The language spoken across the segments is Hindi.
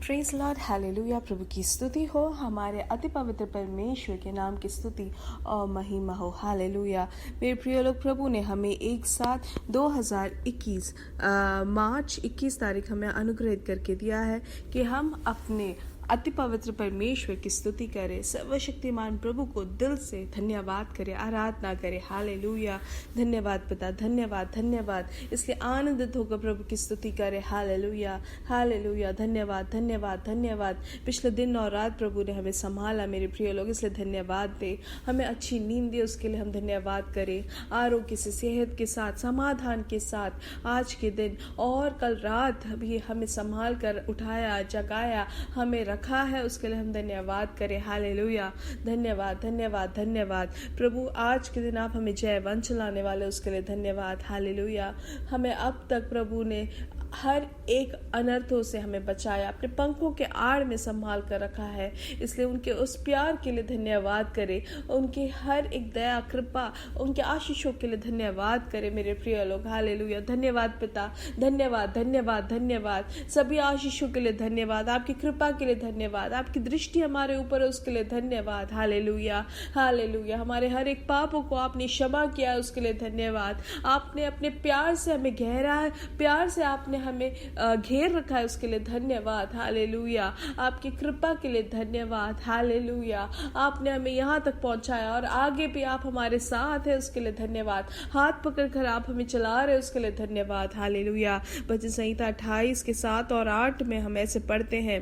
Praise Lord, hallelujah. प्रभु की स्तुति हो, हमारे अति पवित्र परमेश्वर के नाम की स्तुति और महिमा हो, हालेलुया। मेरे प्रिय लोग, प्रभु ने हमें एक साथ 2021 मार्च 21 तारीख हमें अनुग्रहित करके दिया है कि हम अपने अति पवित्र परमेश्वर की स्तुति करें, सर्वशक्तिमान प्रभु को दिल से धन्यवाद करें, आराधना करें, हालेलुया। धन्यवाद पिता, धन्यवाद धन्यवाद। इसलिए आनंदित होकर प्रभु की स्तुति करें, हालेलुया हालेलुया। धन्यवाद धन्यवाद धन्यवाद। पिछले दिन और रात प्रभु ने हमें संभाला मेरे प्रिय लोग, इसलिए धन्यवाद दे। हमें अच्छी नींद दी, उसके लिए हम धन्यवाद करें। आरोग्य से, सेहत के साथ, समाधान के साथ आज के दिन और कल रात भी हमें संभाल कर उठाया, जगाया, हमें रखा है, उसके लिए हम धन्यवाद करें, हालेलुया। धन्यवाद धन्यवाद धन्यवाद। प्रभु आज के दिन आप हमें जय वंश लाने वाले, उसके लिए धन्यवाद, हालेलुया। हमें अब तक प्रभु ने हर एक अनर्थों से हमें बचाया, अपने पंखों के आड़ में संभाल कर रखा है, इसलिए उनके उस प्यार के लिए धन्यवाद करें। उनके हर एक दया, कृपा, उनके आशीषों के लिए धन्यवाद करें मेरे प्रिय लोग, हालेलुया। धन्यवाद पिता, धन्यवाद धन्यवाद धन्यवाद। सभी आशीषों के लिए धन्यवाद, आपकी कृपा के लिए धन्यवाद, आपकी दृष्टि हमारे ऊपर है, उसके लिए धन्यवाद, हालेलुया हालेलुया। हमारे हर एक पापों को आपने क्षमा किया, उसके लिए धन्यवाद। आपने अपने प्यार से हमें गहरा प्यार से आपने हमें घेर रखा है, उसके लिए धन्यवाद, हालेलुया। आपकी कृपा के लिए धन्यवाद, हालेलुया। आपने हमें यहाँ तक पहुंचाया और आगे भी आप हमारे साथ है, उसके लिए धन्यवाद। हाथ पकड़कर आप हमें चला रहे, उसके लिए धन्यवाद, हालेलुया। भजन संहिता 28 के 7 और 8 में हम ऐसे पढ़ते हैं,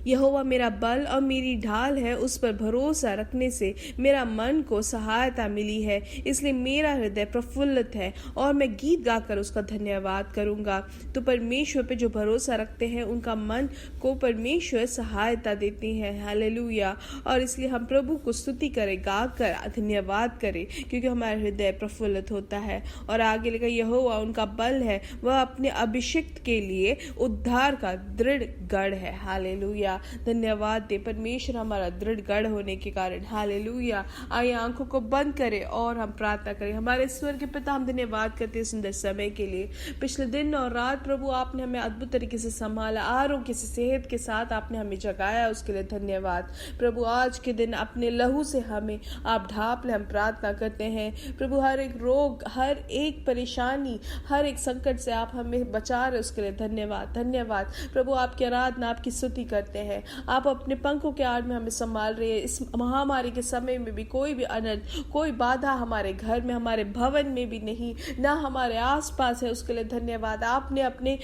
यहोवा मेरा बल और मेरी ढाल है, उस पर भरोसा रखने से मेरा मन को सहायता मिली है, इसलिए मेरा हृदय प्रफुल्लित है और मैं गीत गाकर उसका धन्यवाद करूंगा। तो परमेश्वर पे जो भरोसा रखते हैं उनका मन को परमेश्वर सहायता देती है, हालेलुया। और इसलिए हम प्रभु को स्तुति करें, गाकर धन्यवाद करें, क्योंकि हमारा हृदय प्रफुल्लित होता है। और आगे लिखा, यहोवा उनका बल है, वह अपने अभिषिक्त के लिए उद्धार का दृढ़ गढ़ है, हालेलुया। धन्यवाद दे परमेश्वर हमारा दृढ़ गढ़ होने के कारण, हालेलुया। आइए आंखों को बंद करें और हम प्रार्थना करें। हमारे स्वर्गीय पिता, हम धन्यवाद करते हैं सुंदर समय के लिए। पिछले दिन और रात प्रभु आपने हमें अद्भुत तरीके से संभाला, आरोग्य से, सेहत के साथ आपने हमें जगाया, उसके लिए धन्यवाद। प्रभु आज के दिन अपने लहू से हमें आप ढाप ले, हम प्रार्थना करते हैं प्रभु। हर एक रोग, हर एक परेशानी, हर एक संकट से आप हमें बचा रहे, उसके लिए धन्यवाद धन्यवाद। प्रभु आपकी आराधना, आपकी स्तुति करते हैं। आप अपने पंखों के आड़ में हमें संभाल रहे हैं। इस महामारी के समय में भी कोई भी अनर्थ, कोई बाधा हमारे घर में, हमारे भवन में भी नहीं, ना हमारे आसपास है, उसके लिए धन्यवाद। आपने अपने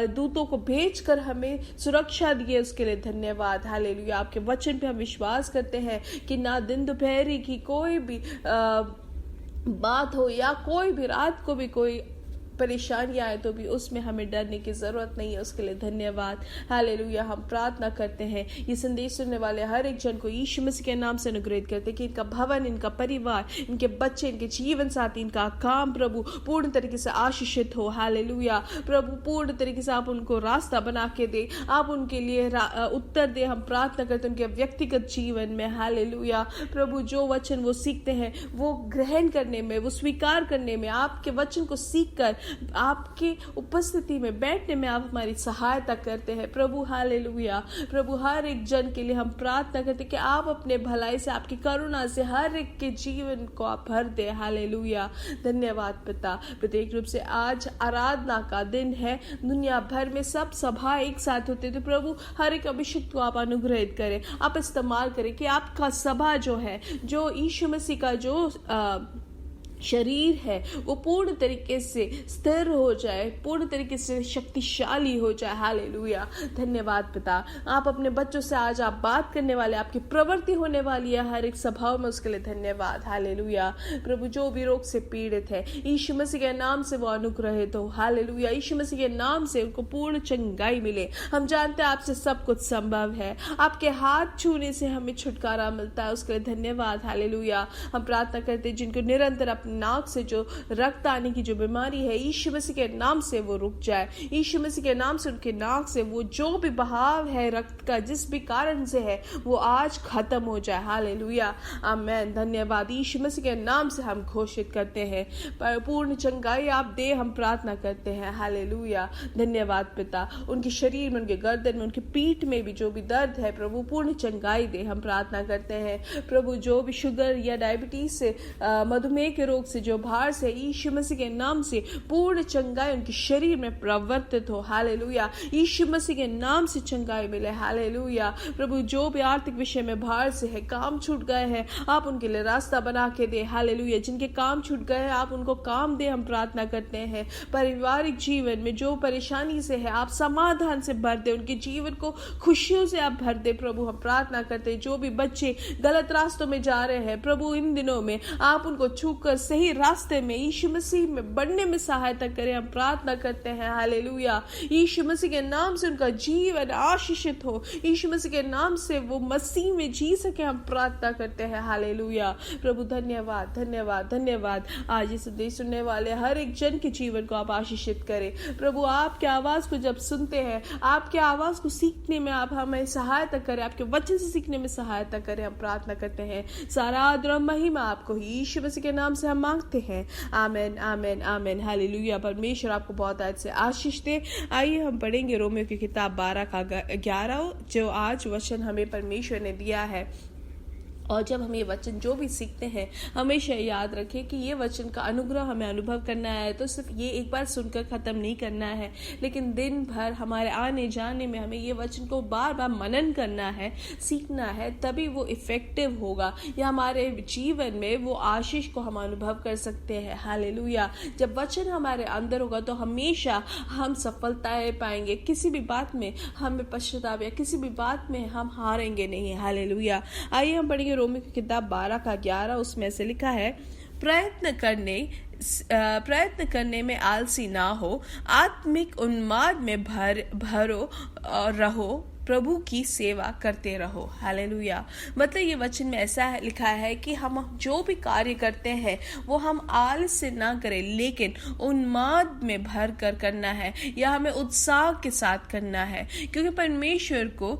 दूतों को भेजकर हमें सुरक्षा दी है, उसके लिए धन्यवाद, हालेलुया। आपके वचन पे हम विश्वास करते हैं कि ना दिन दोपहरी की कोई भी बात हो या कोई भी रात को भी कोई परेशानी आए तो भी उसमें हमें डरने की जरूरत नहीं है, उसके लिए धन्यवाद, हालेलुया। हम प्रार्थना करते हैं, ये संदेश सुनने वाले हर एक जन को यीशु मसीह के नाम से अनुग्रहित करते हैं कि इनका भवन, इनका परिवार, इनके बच्चे, इनके जीवन साथी, इनका काम प्रभु पूर्ण तरीके से आशीषित हो, हालेलुया। प्रभु पूर्ण तरीके से आप उनको रास्ता बना के दे, आप उनके लिए उत्तर दे। हम प्रार्थना करते हैं उनके व्यक्तिगत जीवन में, हालेलुया। प्रभु जो वचन वो सीखते हैं वो ग्रहण करने में, वो स्वीकार करने में, आपके वचन को सीख कर आपकी उपस्थिति में बैठने में आप हमारी सहायता करते हैं प्रभु, हालेलुया। प्रभु हर एक जन के लिए हम प्रार्थना करते हैं कि आप अपने भलाई से, आपकी करुणा से हर एक के जीवन को आप भर दे, हालेलुया। धन्यवाद पिता। प्रत्येक रूप से आज आराधना का दिन है, दुनिया भर में सब सभा एक साथ होते, तो प्रभु हर एक अभिषेक को आप अनुग्रहित करें, आप इस्तेमाल करें कि आपका सभा जो है, जो यीशु मसीह का जो शरीर है, वो पूर्ण तरीके से स्थिर हो जाए, पूर्ण तरीके से शक्तिशाली हो जाए, हालेलुया। धन्यवाद पिता। आप अपने बच्चों से आज आप बात करने वाले, आपकी प्रवृत्ति होने वाली है हर एक सभाओं में, उसके लिए धन्यवाद, हालेलुया। प्रभु जो भी रोग से पीड़ित है, यीशु मसीह के नाम से वो अनुग्रहित हो, हालेलुया। यीशु मसीह के नाम से उनको पूर्ण चंगाई मिले। हम जानते हैं आपसे सब कुछ संभव है, आपके हाथ छूने से हमें छुटकारा मिलता है, उसके लिए धन्यवाद, हालेलुया। हम प्रार्थना करते हैं जिनको निरंतर अपनी नाक से जो रक्त आने की जो बीमारी है, यीशु मसीह के नाम से वो रुक जाए। यीशु मसीह के नाम से उनके नाक से वो जो भी बहाव है रक्त का, जिस भी कारण से है, वो आज खत्म हो जाए। हालेलुया, आमेन। धन्यवाद। यीशु मसीह के नाम से हम घोषित करते हैं, पूर्ण चंगाई आप दे, हम प्रार्थना करते हैं। हालेलुया, धन्यवाद पिता। उनके शरीर में, उनके गर्दन में, उनकी पीठ में भी जो भी दर्द है प्रभु, पूर्ण चंगाई दे, हम प्रार्थना करते हैं। प्रभु जो भी शुगर या डायबिटीज से, मधुमेह के रोग से, जो भार से, यीशु मसीह के नाम से पूर्ण चंगाई उनके शरीर में प्रवर्तित हो। हालेलुया, यीशु मसीह के नाम से चंगाई मिले। हालेलुया, प्रभु जो भी आर्थिक विषय में भार से है, काम छूट गए हैं, आप उनके लिए रास्ता बना के दे। हालेलुया, जिनके काम छूट गए हैं आप उनको काम दे, हम प्रार्थना करते हैं। पारिवारिक जीवन में जो परेशानी से है, आप समाधान से भर दे, उनके जीवन को खुशियों से आप भर दे। प्रभु हम प्रार्थना करते हैं, जो भी बच्चे गलत रास्तों में जा रहे हैं प्रभु, इन दिनों में आप उनको छूकर सही रास्ते में यीशु मसीह में बढ़ने में सहायता करें, हम प्रार्थना करते हैं। हालेलुया, यीशु मसीह के नाम से उनका जीवन आशीषित हो, यीशु मसीह के नाम से वो मसीह में जी सके, हम प्रार्थना करते हैं। हालेलुया, प्रभु धन्यवाद, धन्यवाद, धन्यवाद। आज इस संदेश सुनने वाले हर एक जन के जीवन को आप आशीषित करें। प्रभु आपके आवाज को जब सुनते हैं, आपके आवाज को सीखने में आप हमें सहायता करें, आपके वचन से सीखने में सहायता करें, हम प्रार्थना करते हैं। सारा आदर और महिमा आपको यीशु मसीह के नाम से हम मांगते हैं। आमेन, आमेन, आमेन। हालेलुया, परमेश्वर आपको बहुत आज से आशीष दे। आइए हम पढ़ेंगे रोमियो की किताब 12 का 11, जो आज वचन हमें परमेश्वर ने दिया है। और जब हम ये वचन जो भी सीखते हैं, हमेशा याद रखें कि ये वचन का अनुग्रह हमें अनुभव करना है, तो सिर्फ ये एक बार सुनकर ख़त्म नहीं करना है, लेकिन दिन भर हमारे आने जाने में हमें ये वचन को बार बार मनन करना है, सीखना है, तभी वो इफ़ेक्टिव होगा, या हमारे जीवन में वो आशीष को हम अनुभव कर सकते हैं। हालेलुया, जब वचन हमारे अंदर होगा तो हमेशा हम सफलताएं पाएंगे, किसी भी बात में हमें पश्चाताप या किसी भी बात में हम हारेंगे नहीं। हालेलुया, आइए हम पढ़ेंगे रोमियो की किताब 12 का 11, उसमें से लिखा है, प्रयत्न करने में आलसी ना हो, आत्मिक उन्माद में भरो और रहो, प्रभु की सेवा करते रहो। हालेलुया, मतलब ये वचन में ऐसा लिखा है कि हम जो भी कार्य करते हैं वो हम आलस से ना करें, लेकिन उन्माद में भर कर करना है, या हमें उत्साह के साथ करना है। क्योंकि परमेश्वर को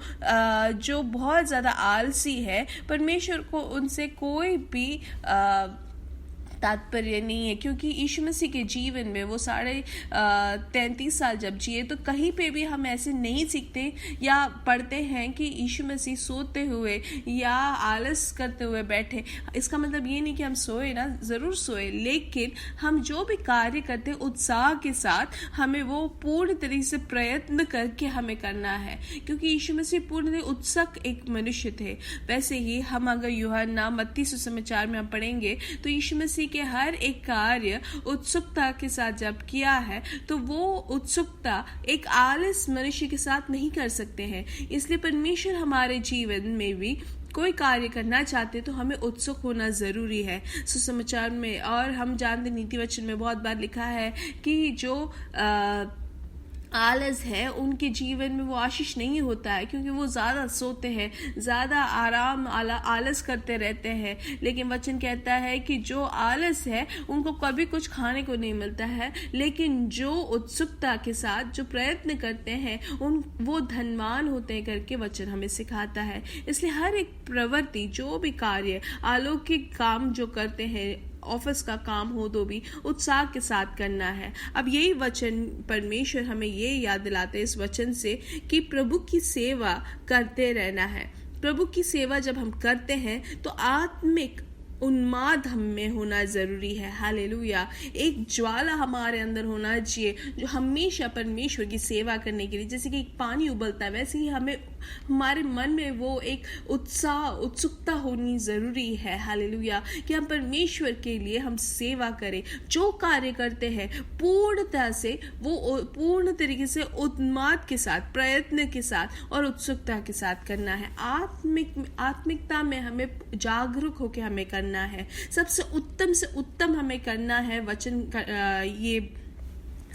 जो बहुत ज़्यादा आलसी है, परमेश्वर को उनसे कोई भी तात्पर्य नहीं है, क्योंकि यीशु मसीह के जीवन में वो 33 साल जब जिए, तो कहीं पे भी हम ऐसे नहीं सीखते या पढ़ते हैं कि यीशु मसीह सोते हुए या आलस करते हुए बैठे। इसका मतलब ये नहीं कि हम सोए ना, ज़रूर सोए, लेकिन हम जो भी कार्य करते हैं उत्साह के साथ हमें वो पूर्ण तरीके से प्रयत्न करके हमें करना है, क्योंकि यीशु मसीह पूर्ण उत्सुक एक मनुष्य थे। वैसे ही हम अगर यूहन्ना मत्ती सुसमाचार में हम पढ़ेंगे तो यीशु मसीह के हर एक कार्य उत्सुकता के साथ जब किया है, तो वो उत्सुकता एक आलस मनुष्य के साथ नहीं कर सकते हैं। इसलिए परमेश्वर हमारे जीवन में भी कोई कार्य करना चाहते तो हमें उत्सुक होना जरूरी है। सुसमाचार में और हम जानते नीति वचन में बहुत बार लिखा है कि जो आलस है उनके जीवन में वो आशीष नहीं होता है, क्योंकि वो ज़्यादा सोते हैं, ज़्यादा आराम आलस करते रहते हैं। लेकिन वचन कहता है कि जो आलस है उनको कभी कुछ खाने को नहीं मिलता है, लेकिन जो उत्सुकता के साथ जो प्रयत्न करते हैं वो धनवान होते हैं करके वचन हमें सिखाता है। इसलिए हर एक प्रवृत्ति, जो भी कार्य, अलौकिक काम जो करते हैं, ऑफिस का काम हो तो भी उत्साह के साथ करना है। अब यही वचन परमेश्वर हमें ये याद दिलाते हैं इस वचन से कि प्रभु की सेवा करते रहना है। प्रभु की सेवा जब हम करते हैं तो आत्मिक उन्माद हम में होना जरूरी है। हालेलुया, एक ज्वाला हमारे अंदर होना चाहिए जो हमेशा परमेश्वर की सेवा करने के लिए, जैसे कि एक पानी उबलता है, वैसे ही हमारे मन में वो एक उत्सुकता होनी जरूरी है। हालेलुया, कि हम परमेश्वर के लिए हम सेवा करें, जो कार्य करते हैं पूर्णता से वो पूर्ण तरीके से उन्माद के साथ, प्रयत्न के साथ और उत्सुकता के साथ करना है। आत्मिकता में हमें जागरूक होकर हमें करना है। सबसे उत्तम से उत्तम हमें करना है वचन ये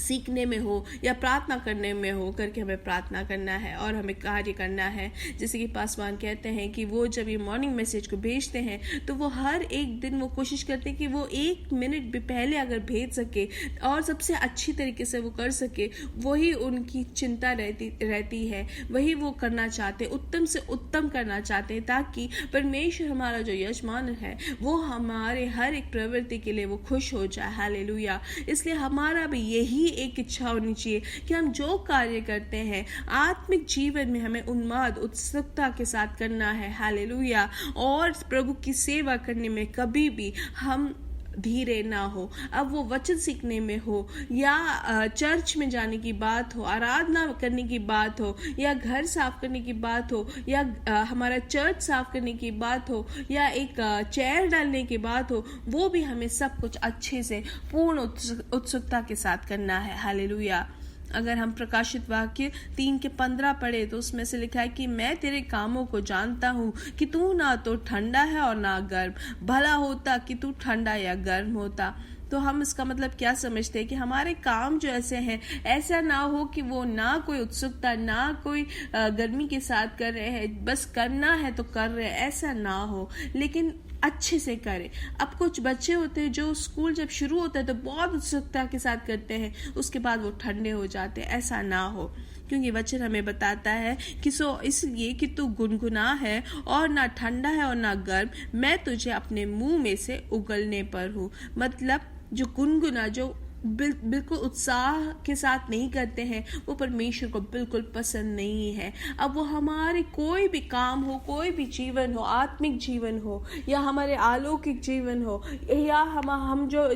सीखने में हो या प्रार्थना करने में हो करके हमें प्रार्थना करना है और हमें कार्य करना है। जैसे कि पासवान कहते हैं कि वो जब ये मॉर्निंग मैसेज को भेजते हैं तो वो हर एक दिन वो कोशिश करते हैं कि वो 1 मिनट भी पहले अगर भेज सके और सबसे अच्छी तरीके से वो कर सके, वही उनकी चिंता रहती है, वही वो करना चाहते, उत्तम से उत्तम करना चाहते हैं, ताकि परमेश्वर हमारा जो यजमान है वो हमारे हर एक प्रवृत्ति के लिए वो खुश हो जाए। हालेलुया। इसलिए हमारा भी यही एक इच्छा होनी चाहिए कि हम जो कार्य करते हैं आत्मिक जीवन में हमें उन्माद उत्सुकता के साथ करना है। हालेलुया। और प्रभु की सेवा करने में कभी भी हम धीरे ना हो। अब वो वचन सीखने में हो या चर्च में जाने की बात हो, आराधना करने की बात हो, या घर साफ करने की बात हो, या हमारा चर्च साफ करने की बात हो, या एक चेयर डालने की बात हो, वो भी हमें सब कुछ अच्छे से पूर्ण उत्सुकता के साथ करना है। हालेलुया। अगर हम प्रकाशित वाक्य 3:15 पढ़े तो उसमें से लिखा है कि मैं तेरे कामों को जानता हूँ कि तू ना तो ठंडा है और ना गर्म, भला होता कि तू ठंडा या गर्म होता। तो हम इसका मतलब क्या समझते हैं कि हमारे काम जो ऐसे हैं, ऐसा ना हो कि वो ना कोई उत्सुकता ना कोई गर्मी के साथ कर रहे हैं, बस करना है तो कर रहे हैं, ऐसा ना हो, लेकिन अच्छे से करें। अब कुछ बच्चे होते हैं जो स्कूल जब शुरू होता है तो बहुत उत्सुकता के साथ करते हैं, उसके बाद वो ठंडे हो जाते हैं, ऐसा ना हो, क्योंकि वचन हमें बताता है कि इसलिए कि तू गुनगुना है और ना ठंडा है और ना गर्म, मैं तुझे अपने मुंह में से उगलने पर हूँ। मतलब जो गुनगुना, जो बिल्कुल उत्साह के साथ नहीं करते हैं, वो परमेश्वर को बिल्कुल पसंद नहीं है। अब वो हमारे कोई भी काम हो, कोई भी जीवन हो, आत्मिक जीवन हो या हमारे अलौकिक जीवन हो, या हम जो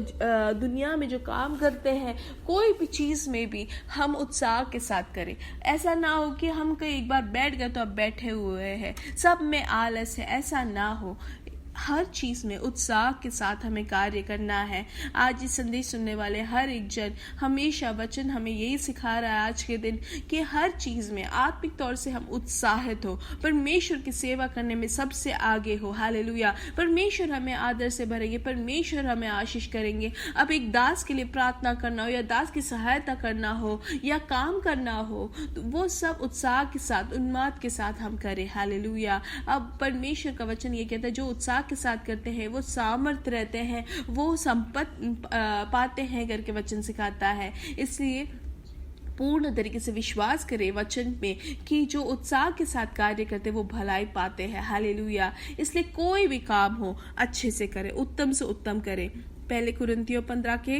दुनिया में जो काम करते हैं, कोई भी चीज़ में भी हम उत्साह के साथ करें। ऐसा ना हो कि हम कहीं एक बार बैठ गए तो अब बैठे हुए हैं, सब में आलस है, ऐसा ना हो। हर चीज में उत्साह के साथ हमें कार्य करना है। आज इस संदेश सुनने वाले हर एक जन, हमेशा वचन हमें यही सिखा रहा है आज के दिन कि हर चीज में आत्मिक तौर से हम उत्साहित हो, परमेश्वर की सेवा करने में सबसे आगे हो। हालेलुया। परमेश्वर हमें आदर से भरेंगे, परमेश्वर हमें आशीष करेंगे। अब एक दास के लिए प्रार्थना करना हो या दास की सहायता करना हो या काम करना हो, तो वो सब उत्साह के साथ, उन्माद के साथ हम करें। हालेलुया। अब परमेश्वर का वचन ये कहता है जो उत्साह के साथ करते हैं वो सामर्थ रहते हैं, वो संपत्ति पाते हैं करके वचन सिखाता है। इसलिए पूर्ण तरीके से विश्वास करें वचन में कि जो उत्साह के साथ कार्य करते हैं वो भलाई पाते हैं। हालेलुया। इसलिए कोई भी काम हो अच्छे से करें, उत्तम से उत्तम करें। पहले कुरिन्थियों 15 के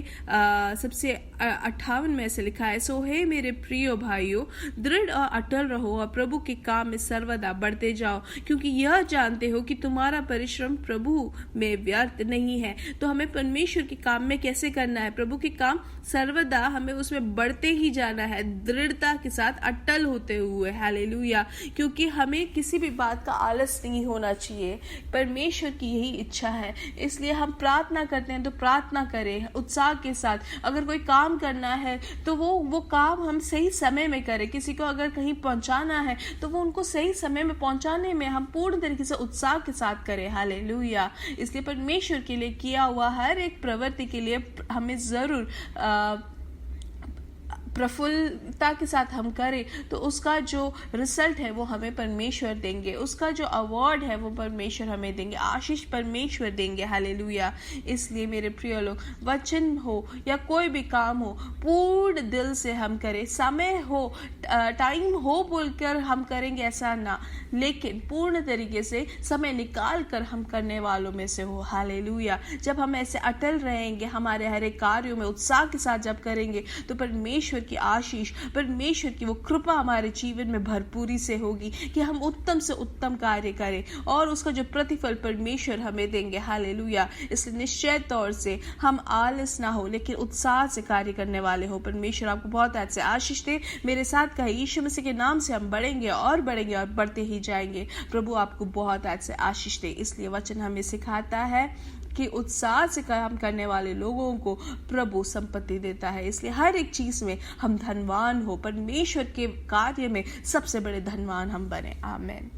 सबसे 58 में ऐसे लिखा है, सो हे मेरे प्रिय भाइयों, दृढ़ और अटल रहो और प्रभु के काम में सर्वदा बढ़ते जाओ, क्योंकि यह जानते हो कि तुम्हारा परिश्रम प्रभु में व्यर्थ नहीं है। तो हमें परमेश्वर के काम में कैसे करना है? प्रभु के काम सर्वदा हमें उसमें बढ़ते ही जाना है, दृढ़ता के साथ अटल होते हुए। हालेलुया। क्योंकि हमें किसी भी बात का आलस नहीं होना चाहिए, परमेश्वर की यही इच्छा है। इसलिए हम प्रार्थना करते हैं तो प्रार्थना करें उत्साह के साथ। अगर कोई काम करना है तो वो काम हम सही समय में करें। किसी को अगर कहीं पहुंचाना है तो वो उनको सही समय में पहुंचाने में हम पूर्ण तरीके से उत्साह के साथ करें। हालेलुया। इसलिए परमेश्वर के लिए किया हुआ हर एक प्रवृत्ति के लिए हमें जरूर प्रफुल्लता के साथ हम करें तो उसका जो रिजल्ट है वो हमें परमेश्वर देंगे, उसका जो अवार्ड है वो परमेश्वर हमें देंगे, आशीष परमेश्वर देंगे। हालेलुया। इसलिए मेरे प्रिय लोग, वचन हो या कोई भी काम हो, पूर्ण दिल से हम करें। समय हो, टाइम हो बोलकर हम करेंगे ऐसा ना, लेकिन पूर्ण तरीके से समय निकाल कर हम करने वालों में से हो। हालेलुया। जब हम ऐसे अटल रहेंगे, हमारे हर एक कार्यों में उत्साह के साथ जब करेंगे तो परमेश्वर की आशीष, परमेश्वर की वो कृपा हमारे जीवन में भरपूरी से होगी कि हम उत्तम से उत्तम कार्य करें और उसका जो प्रतिफल परमेश्वर हमें देंगे। हालेलुया। इसलिए निश्चय तौर से हम आलस ना हो लेकिन उत्साह से कार्य करने वाले हो। परमेश्वर आपको बहुत ऐसे आशीष दे। मेरे साथ कहे, यीशु मसीह के नाम से हम बढ़ेंगे और बढ़ते ही जाएंगे। प्रभु आपको बहुत ऐसे आशीष दे। इसलिए वचन हमें सिखाता है कि उत्साह से काम करने वाले लोगों को प्रभु संपत्ति देता है। इसलिए हर एक चीज में हम धनवान हो, परमेश्वर के कार्य में सबसे बड़े धनवान हम बने। आमीन।